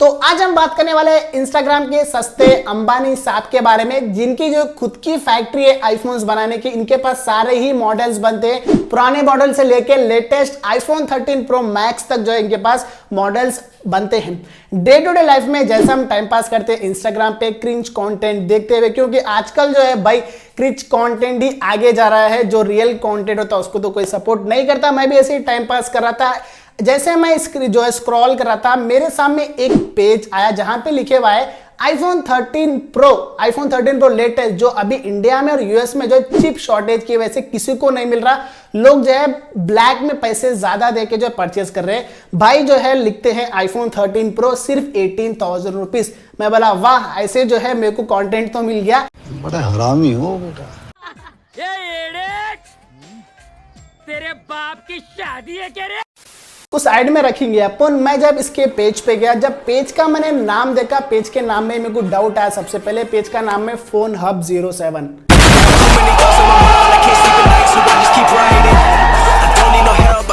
तो आज हम बात करने वाले हैं इंस्टाग्राम के सस्ते अंबानी साहब के बारे में, जिनकी जो खुद की फैक्ट्री है आईफोन्स बनाने की। इनके पास सारे ही मॉडल्स बनते हैं, पुराने मॉडल से लेके लेटेस्ट आईफोन 13 प्रो मैक्स तक जो है इनके पास मॉडल्स बनते हैं। डे टू डे लाइफ में जैसा हम टाइम पास करते हैं इंस्टाग्राम पे क्रिंज कंटेंट देखते हुए, क्योंकि आजकल जो है भाई क्रिंज कंटेंट ही आगे जा रहा है, जो रियल कंटेंट होता है उसको तो कोई सपोर्ट नहीं करता। मैं भी ऐसे ही टाइम पास कर रहा था, जैसे मैं जो है स्क्रॉल कर रहा था, मेरे सामने एक पेज आया जहां पे लिखे हुआ है आईफोन 13 प्रो लेटेस्ट, जो अभी इंडिया में और यूएस में जो चिप शॉर्टेज की वजह से किसी को नहीं मिल रहा। लोग जो है ब्लैक में पैसे ज्यादा देके जो परचेस कर रहे हैं। भाई जो है लिखते हैं आईफोन 13 प्रो सिर्फ 18,000 रुपीज। मैं बोला वाह, ऐसे जो है मेरे को कंटेंट तो मिल गया। बड़ा हरामी हो बेटा। तेरे बाप की शादी है क्या रे? उस साइड में रखेंगे अपन। मैं जब इसके पेज पे गया, जब पेज का मैंने नाम देखा, पेज के नाम में मेरे को डाउट आया। सबसे पहले पेज का नाम है phone hub 07।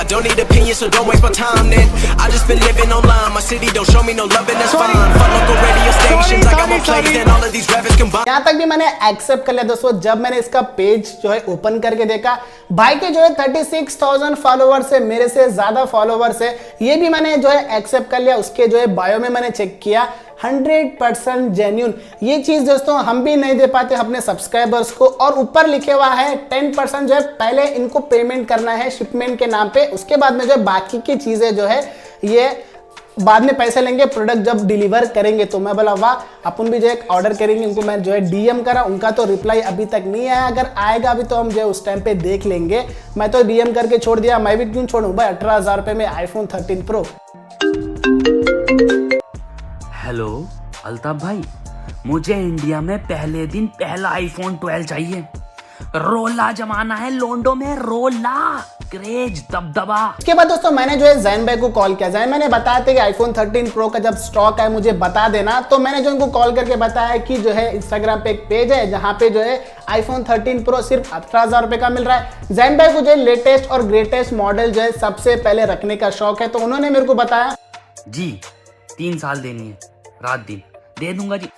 Don't need opinions, so don't waste my time then. I just been living online, my city don't show me no love and that's fine. Fuck local radio stations, I got more plays than all of these rappers combined. यहाँ तक भी मैंने accept कर लिया दोस्तों। जब मैंने इसका पेज जो है ओपन करके देखा, भाई के जो है 36,000 फॉलोवर्स है, मेरे से ज्यादा फॉलोवर्स है, ये भी मैंने जो है एक्सेप्ट कर लिया। उसके जो है बायो में मैंने चेक किया, 100% जेन्युइन। ये चीज दोस्तों हम भी नहीं दे पाते अपने सब्सक्राइबर्स को। और ऊपर लिखे हुआ है 10% जो है पहले इनको पेमेंट करना है शिपमेंट के नाम पे, उसके बाद में जो है बाकी की चीजें जो है ये बाद में पैसे लेंगे प्रोडक्ट जब डिलीवर करेंगे। तो मैं बोला वाह, अपन भी जो है ऑर्डर करेंगे। उनको मैं जो है डीएम करा, उनका तो रिप्लाई अभी तक नहीं आया। अगर आएगा अभी तो हम जो है उस टाइम पे देख लेंगे। मैं तो डीएम करके छोड़ दिया, मैं भी क्यों छोड़ूं भाई। 18,000 रुपए में आईफोन 13 प्रो। हेलो अल्ताफ भाई, मुझे इंडिया में पहले दिन पहला आईफोन 12 चाहिए। रोला जमाना है लोंडो में, रोला क्रेज दबदबा। उसके बाद दोस्तों मैंने जो है जैन भाई को कॉल किया। जैन मैंने बताया था कि आईफोन 13 प्रो का जब स्टॉक है मुझे बता देना। तो मैंने जो उनको कॉल करके बताया कि जो है इंस्टाग्राम पे एक पेज है जहां पे जो है आईफोन 13 प्रो सिर्फ 18,000 रुपए का मिल रहा है। जैन भाई को जो है लेटेस्ट और ग्रेटेस्ट मॉडल जो है सबसे पहले रखने का शौक है, तो उन्होंने मेरे को बताया जी 3 साल देनी है, रात दिन दे दूंगा जी।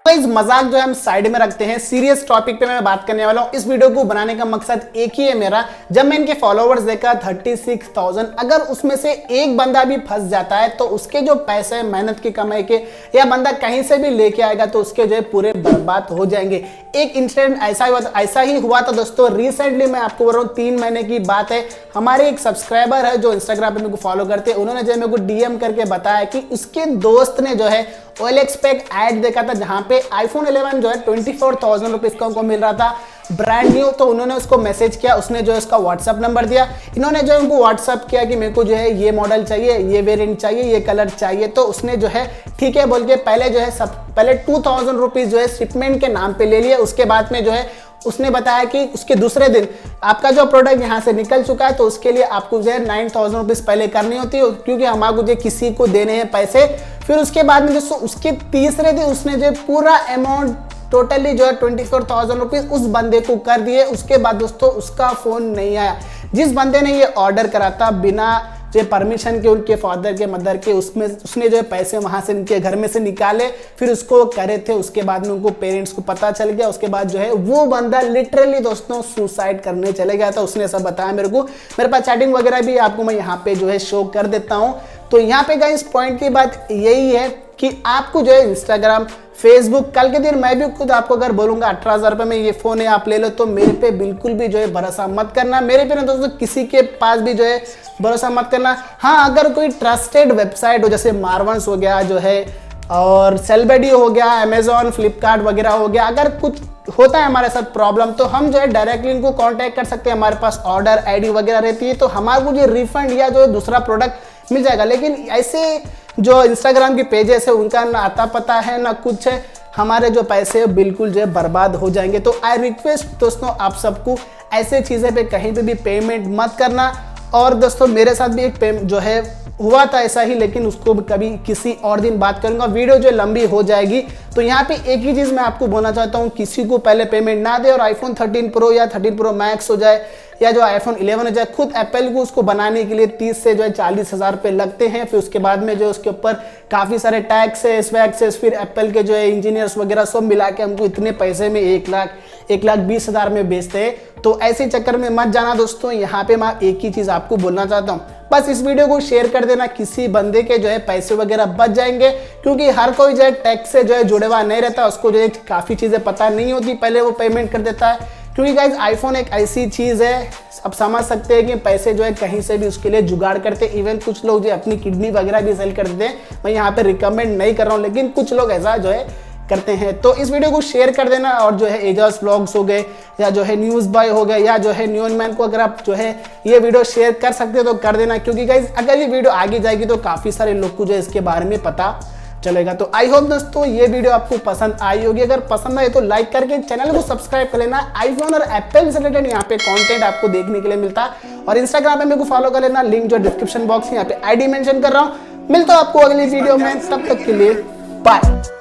इस मजाक जो है हम साइड में रखते हैं, सीरियस टॉपिक पे मैं बात करने वाला हूं। इस वीडियो को बनाने का मकसद एक ही है मेरा। जब मैं इनके फॉलोवर्स देखा 36,000, अगर उसमें से एक बंदा भी फंस जाता है तो उसके जो पैसे मेहनत की कमाई के, या बंदा कहीं से भी लेके आएगा तो उसके जो है पूरे बर्बाद हो जाएंगे। एक इंसिडेंट ऐसा ही हुआ था दोस्तों। रिसेंटली मैं आपको बोल रहा हूँ 3 महीने की बात है। हमारे एक सब्सक्राइबर है जो इंस्टाग्राम पे मेरे को फॉलो करते हैं, उन्होंने जो मेरे को डीएम करके बताया कि उसके दोस्त ने जो है OLX पे एक ऐड देखा था जहां पे आईफोन 11 जो है 24,000 रुपीज का उनको मिल रहा था ब्रांड न्यू। तो उन्होंने उसको मैसेज किया, उसने जो है उसका व्हाट्सअप नंबर दिया। इन्होंने जो उनको व्हाट्सअप किया कि मेरे को जो है ये मॉडल चाहिए, ये वेरिएंट चाहिए, ये कलर चाहिए। तो उसने जो है ठीक है बोल के पहले जो है पहले 2,000 रुपीज जो है शिपमेंट के नाम पे ले लिया। उसके बाद में जो है उसने बताया कि उसके दूसरे दिन आपका जो प्रोडक्ट यहाँ से निकल चुका है, तो उसके लिए आपको जो है 9,000 रुपीज पहले करनी होती है, क्योंकि हमारे जो किसी को देने हैं पैसे। फिर उसके बाद में दोस्तों उसके तीसरे दिन उसने जो पूरा अमाउंट टोटली जो है 24,000 रुपीज उस बंदे को कर दिए। उसके बाद दोस्तों उसका फोन नहीं आया। जिस बंदे ने ये ऑर्डर करा था बिना जो परमिशन के, उनके फादर के मदर के, उसने जो है पैसे वहां से इनके घर में से निकाले, फिर उसको करे थे। उसके बाद में उनको पेरेंट्स को पता चल गया। उसके बाद जो है वो बंदा लिटरली दोस्तों सुसाइड करने चले गया था। उसने सब बताया मेरे को। मेरे पास चैटिंग वगैरह भी आपको मैं यहाँ पे जो है शो कर देता हूँ। तो यहाँ पे गाइस पॉइंट की बात यही है कि आपको जो है इंस्टाग्राम, फेसबुक, कल के दिन मैं भी खुद आपको अगर बोलूंगा 18,000 रुपए में ये फोन है आप ले लो, तो मेरे पे बिल्कुल भी जो है भरोसा मत करना। मेरे पे ना दोस्तों किसी के पास भी जो है भरोसा मत करना। हाँ, अगर कोई ट्रस्टेड वेबसाइट हो, जैसे मार्वंस हो गया जो है, और सेलबेडियो हो गया, अमेजॉन, फ्लिपकार्ट वगैरह हो गया, अगर कुछ होता है हमारे साथ प्रॉब्लम तो हम जो है डायरेक्टली इनको कांटेक्ट कर सकते हैं। हमारे पास ऑर्डर आईडी वगैरह रहती है, तो हमारे को जो रिफंड या जो दूसरा प्रोडक्ट मिल जाएगा। लेकिन ऐसे जो इंस्टाग्राम के पेजेस है उनका ना आता पता है ना कुछ है, हमारे जो पैसे बिल्कुल जो है बर्बाद हो जाएंगे। तो आई रिक्वेस्ट दोस्तों आप सबको ऐसे चीज़ें पे कहीं पे भी पेमेंट मत करना। और दोस्तों मेरे साथ भी एक जो है हुआ था ऐसा ही, लेकिन उसको कभी किसी और दिन बात करूंगा, वीडियो जो लंबी हो जाएगी। तो यहाँ पे एक ही चीज़ मैं आपको बोलना चाहता हूँ, किसी को पहले पेमेंट ना दे और आईफोन 13 प्रो या 13 प्रो मैक्स हो जाए या जो iPhone 11 हो जाए, खुद एप्पल को उसको बनाने के लिए 30 से जो है 40,000 रुपये लगते हैं। फिर उसके बाद में जो उसके ऊपर काफ़ी सारे टैक्स है, स्वैक्सेस, फिर एप्पल के जो है इंजीनियर्स वगैरह सब मिला के हमको इतने पैसे में 1,20,000 में बेचते हैं। तो ऐसे चक्कर में मत जाना दोस्तों। यहाँ पे मैं एक ही चीज़ आपको बोलना चाहता हूँ, बस इस वीडियो को शेयर कर देना, किसी बंदे के जो है पैसे वगैरह बच जाएंगे, क्योंकि हर कोई जो है टैक्स से जो है जुड़े हुआ नहीं रहता, उसको जो है काफ़ी चीज़ें पता नहीं होती, पहले वो पेमेंट कर देता है। क्योंकि गाइज आईफोन एक ऐसी चीज़ है, आप समझ सकते हैं कि पैसे जो है कहीं से भी उसके लिए जुगाड़ करते हैं। इवन कुछ लोग जो अपनी किडनी वगैरह भी सेल कर देते हैं। मैं यहाँ पे रिकमेंड नहीं कर रहा हूँ, लेकिन कुछ लोग ऐसा जो है करते हैं। तो इस वीडियो को शेयर कर देना, और जो है एजाज व्लॉग्स हो गए, या जो है न्यूज़ बॉय हो गए, या जो है न्यून मैन को अगर आप जो है ये वीडियो शेयर कर सकते हो तो कर देना, क्योंकि गाइज अगर ये वीडियो आगे जाएगी तो काफ़ी सारे लोग को जो है इसके बारे में पता चलेगा। तो आई होप दोस्तों ये वीडियो आपको पसंद आई होगी। अगर पसंद आए तो लाइक करके चैनल को सब्सक्राइब कर लेना। आईफोन और एप्पल से रिलेटेड यहाँ पे कंटेंट आपको देखने के लिए मिलता है, और इंस्टाग्राम पे मेरे को फॉलो कर लेना, लिंक जो डिस्क्रिप्शन बॉक्स में यहाँ पे आईडी मेंशन कर रहा हूँ। मिलता हूँ आपको अगली वीडियो में, तब तक के लिए बाय।